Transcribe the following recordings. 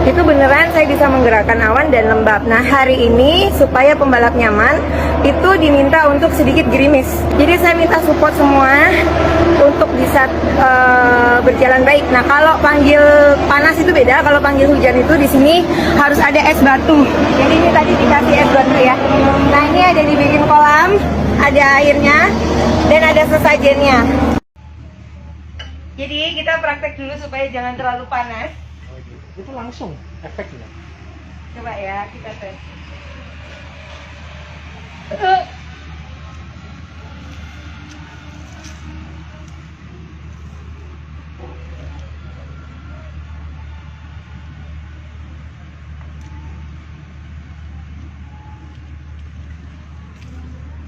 itu beneran saya bisa menggerakkan awan dan lembab. Nah hari ini supaya pembalap nyaman itu diminta untuk sedikit gerimis. Jadi saya minta support semua untuk bisa berjalan baik. Nah kalau panggil panas itu beda, kalau panggil hujan itu di sini harus ada es batu. Jadi ini tadi dikasih es batu ya. Nah ini ada dibikin kolam, ada airnya dan ada sesajennya. Jadi kita praktek dulu supaya jangan terlalu panas. Itu langsung efeknya. Coba ya kita tes.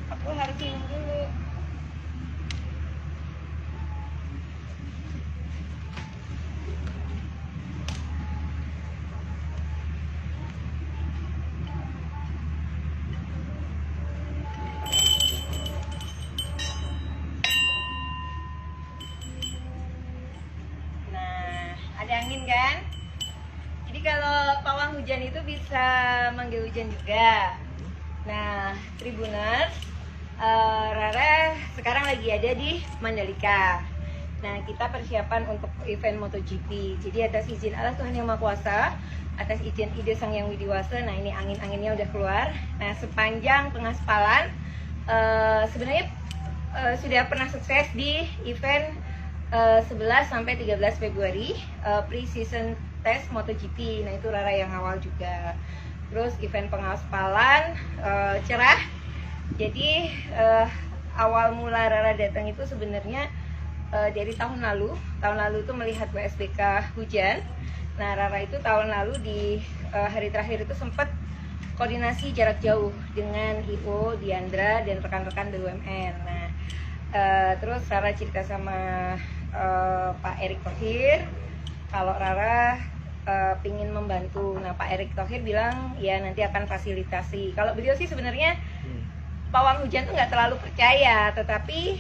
Aku harus minum dulu. Ada angin kan? Jadi kalau pawang hujan itu bisa manggil hujan juga. Nah, Tribuners, Rara sekarang lagi ada di Mandalika. Nah, kita persiapan untuk event MotoGP. Jadi atas izin Allah Tuhan Yang Maha Kuasa, atas izin ide Sang Yang Widiwasa. Nah, ini angin-anginnya udah keluar. Nah, sepanjang pengaspalan sebenarnya sudah pernah sukses di event 11 sampai 13 Februari pre-season test MotoGP. Nah itu Rara yang awal juga. Terus event pengaspalan cerah. Jadi awal mula Rara datang itu sebenarnya dari tahun lalu. Tahun lalu itu melihat WSBK hujan. Nah Rara itu tahun lalu di hari terakhir itu sempat koordinasi jarak jauh dengan IO, Diandra dan rekan-rekan BUMN. Nah terus Rara cerita sama Pak Erick Thohir kalau Rara pingin membantu. Nah Pak Erick Thohir bilang ya nanti akan fasilitasi. Kalau beliau sih sebenarnya pawang hujan tuh nggak terlalu percaya, tetapi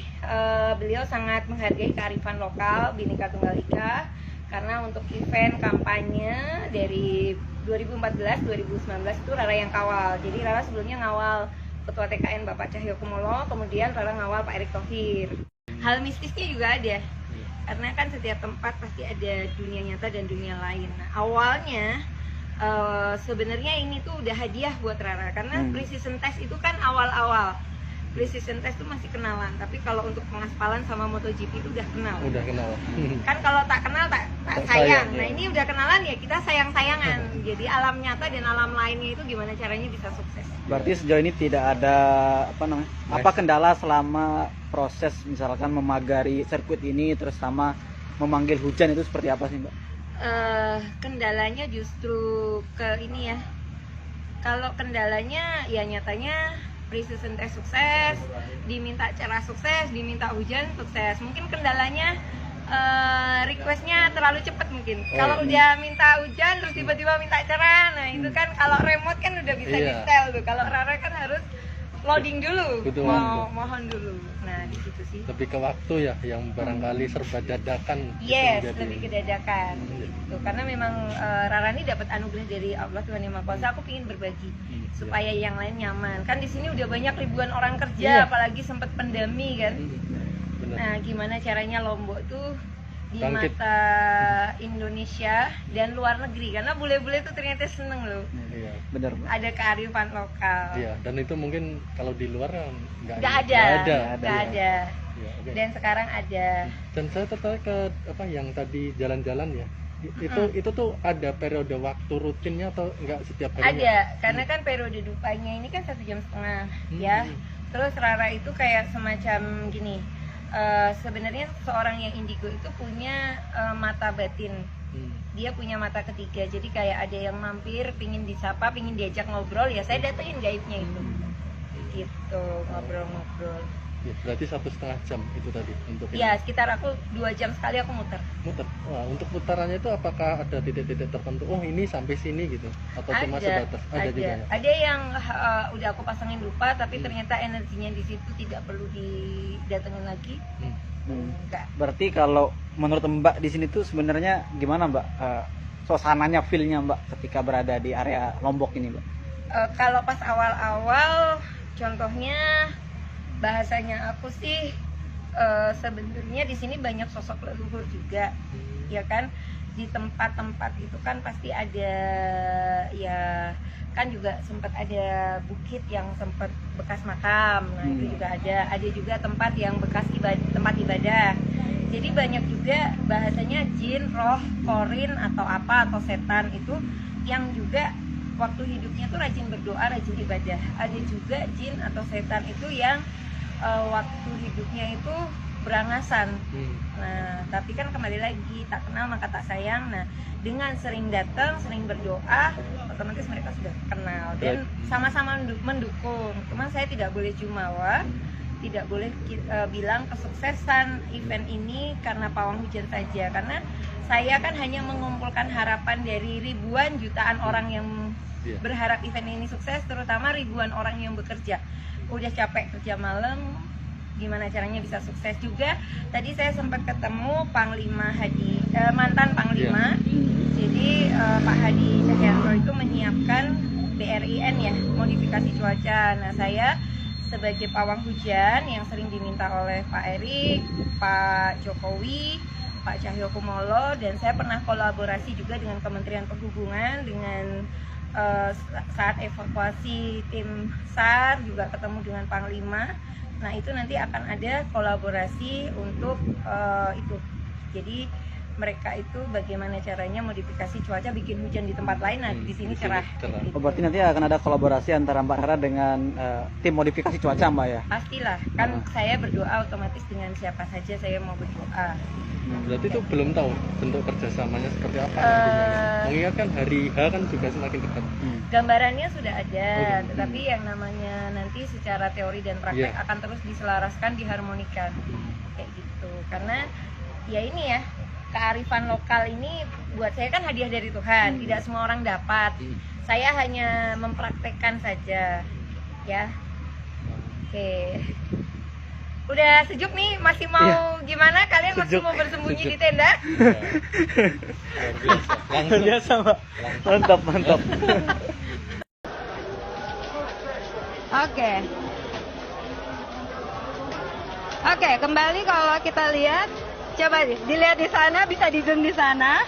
beliau sangat menghargai kearifan lokal Bhinneka Tunggal Ika karena untuk event kampanye dari 2014-2019 itu Rara yang kawal. Jadi Rara sebelumnya ngawal Ketua TKN Bapak Cahyokumolo, kemudian Rara ngawal Pak Erick Thohir. Hal mistisnya juga ada, karena kan setiap tempat pasti ada dunia nyata dan dunia lain. Nah, awalnya sebenarnya ini tuh udah hadiah buat Rara, karena pre-season test itu kan awal-awal. Pre-season test itu masih kenalan, tapi kalau untuk pengaspalan sama MotoGP itu udah kenal. Udah kenal. Kan kalau tak kenal tak sayang. Nah ini udah kenalan ya kita sayang-sayangan. Jadi alam nyata dan alam lainnya itu gimana caranya bisa sukses. Berarti sejauh ini tidak ada apa kendala selama proses misalkan memagari sirkuit ini terus sama memanggil hujan itu seperti apa sih Mbak? Kendalanya justru ke ini ya. Kalau kendalanya ya nyatanya pre-season test sukses, diminta cerah sukses, diminta hujan sukses. Mungkin kendalanya requestnya terlalu cepat mungkin. Kalau udah minta hujan terus tiba-tiba minta cerah, nah itu kan kalau remote kan udah bisa di-setel tuh. Kalau Rara kan harus loading dulu, mohon dulu. Nah di situ sih. Lebih ke waktu ya, yang barangkali serba dadakan. Yes, lebih ke dadakan. Gitu. Karena memang Rara ini dapat anugerah dari Allah Tuhan Yang Maha Kuasa. Aku ingin berbagi supaya yang lain nyaman. Kan di sini udah banyak ribuan orang kerja, apalagi sempat pandemi kan. Nah, gimana caranya Lombok tuh di mata Indonesia dan luar negeri, karena bule-bule tuh ternyata seneng loh. Iya, benar. Ada kearifan lokal. Iya, dan itu mungkin kalau di luar nggak ada. Iya, okay. Dan sekarang ada. Dan saya tertarik ke apa yang tadi jalan-jalan ya. Itu tuh ada periode waktu rutinnya atau enggak setiap harinya? Ada, karena kan periode dupanya ini kan 1,5 jam ya. Terus Rara itu kayak semacam gini. Sebenarnya seorang yang indigo itu punya mata batin. Dia punya mata ketiga. Jadi kayak ada yang mampir, pingin disapa, pingin diajak ngobrol, ya saya datengin gaibnya itu. Gitu, ngobrol-ngobrol. Ya, berarti 1,5 jam itu tadi untuk ya sekitar aku 2 jam sekali aku muter. Wah, untuk putarannya itu apakah ada titik-titik tertentu, oh ini sampai sini gitu, atau cuma sebatas ada juga ya? Ada yang udah aku pasangin lupa tapi ternyata energinya di situ tidak perlu didatengin lagi. Enggak. Berarti kalau menurut Mbak di sini tuh sebenarnya gimana Mbak suasananya, feel-nya Mbak ketika berada di area Lombok ini Mbak? Kalau pas awal-awal, contohnya bahasanya aku sih sebenarnya di sini banyak sosok leluhur juga, ya kan. Di tempat-tempat itu kan pasti ada, ya kan juga sempat ada bukit yang sempat bekas makam, nah itu juga ada juga tempat yang bekas tempat ibadah. Jadi banyak juga bahasanya jin, roh, korin atau apa atau setan itu yang juga waktu hidupnya tuh rajin berdoa, rajin ibadah. Ada juga jin atau setan itu yang waktu hidupnya itu berangasan. Nah, tapi kan kembali lagi, tak kenal maka tak sayang. Nah, dengan sering datang, sering berdoa, otomatis mereka sudah kenal dan sama-sama mendukung. Cuman saya tidak boleh jumawa, tidak boleh bilang kesuksesan event ini karena pawang hujan saja, karena saya kan hanya mengumpulkan harapan dari ribuan jutaan orang yang berharap event ini sukses, terutama ribuan orang yang bekerja. Udah capek kerja malam, gimana caranya bisa sukses juga. Tadi saya sempat ketemu Panglima Hadi, mantan Panglima. Jadi Pak Hadi Cahyanto itu menyiapkan BRIN ya, modifikasi cuaca. Nah, saya sebagai pawang hujan yang sering diminta oleh Pak Erik, Pak Jokowi, Pak Cahyokumolo, dan saya pernah kolaborasi juga dengan Kementerian Perhubungan dengan saat evakuasi tim SAR, juga ketemu dengan Panglima. Nah, itu nanti akan ada kolaborasi untuk itu. Jadi mereka itu bagaimana caranya modifikasi cuaca bikin hujan di tempat lain, nah di sini cerah. Gitu. Oh, berarti nanti akan ada kolaborasi antara Mbak Rara dengan tim modifikasi cuaca Mbak ya? Pastilah, kan saya berdoa otomatis dengan siapa saja saya mau berdoa. Berarti itu belum tahu bentuk kerjasamanya seperti apa nantinya. Mengingat kan hari H kan juga semakin dekat. Gambarannya sudah ada, tetapi yang namanya nanti secara teori dan praktek akan terus diselaraskan, diharmonikan, kayak gitu. Karena ya ini ya, kearifan lokal ini buat saya kan hadiah dari Tuhan, tidak semua orang dapat. Saya hanya mempraktekkan saja, ya. Oke. Udah sejuk nih, masih mau gimana? Kalian masih mau bersembunyi di tenda? Luar biasa Mbak. Mantap, mantap. Oke, kembali kalau kita lihat, coba dilihat di sana, bisa di zoom di sana.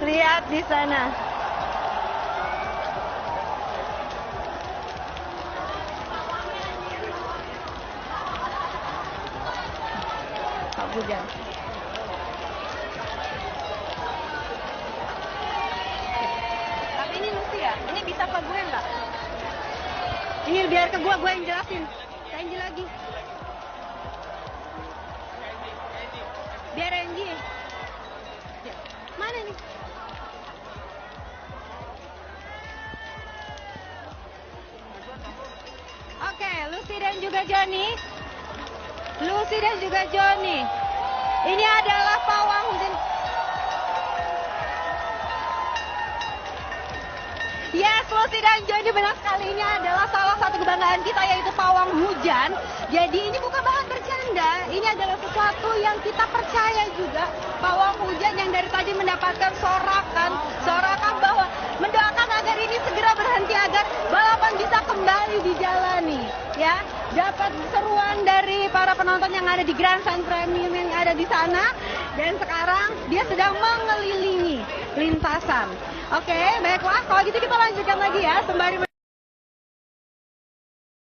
Lihat di sana. Hujan. Tapi ini Lucy ya, ini bisa ke gue nggak? Ini biar ke gue yang jelasin. Angie lagi. Biar Angie. Mana nih? Oke, Lucy dan juga Johnny. Lucy dan juga Johnny. Ini adalah pawang hujan. Yes, Lucy dan Johnny, benar sekali, ini adalah salah satu kebanggaan kita, yaitu pawang hujan. Jadi ini bukan bahan bercanda, ini adalah sesuatu yang kita percaya juga. Pawang hujan yang dari tadi mendapatkan sorakan bahwa mendoakan agar ini segera berhenti, agar balapan bisa kembali dijalani, ya. Dapat seruan dari para penonton yang ada di Grandstand Premium yang ada di sana, dan sekarang dia sedang mengelilingi lintasan. Oke, baiklah, kalau gitu kita lanjutkan lagi ya, sembari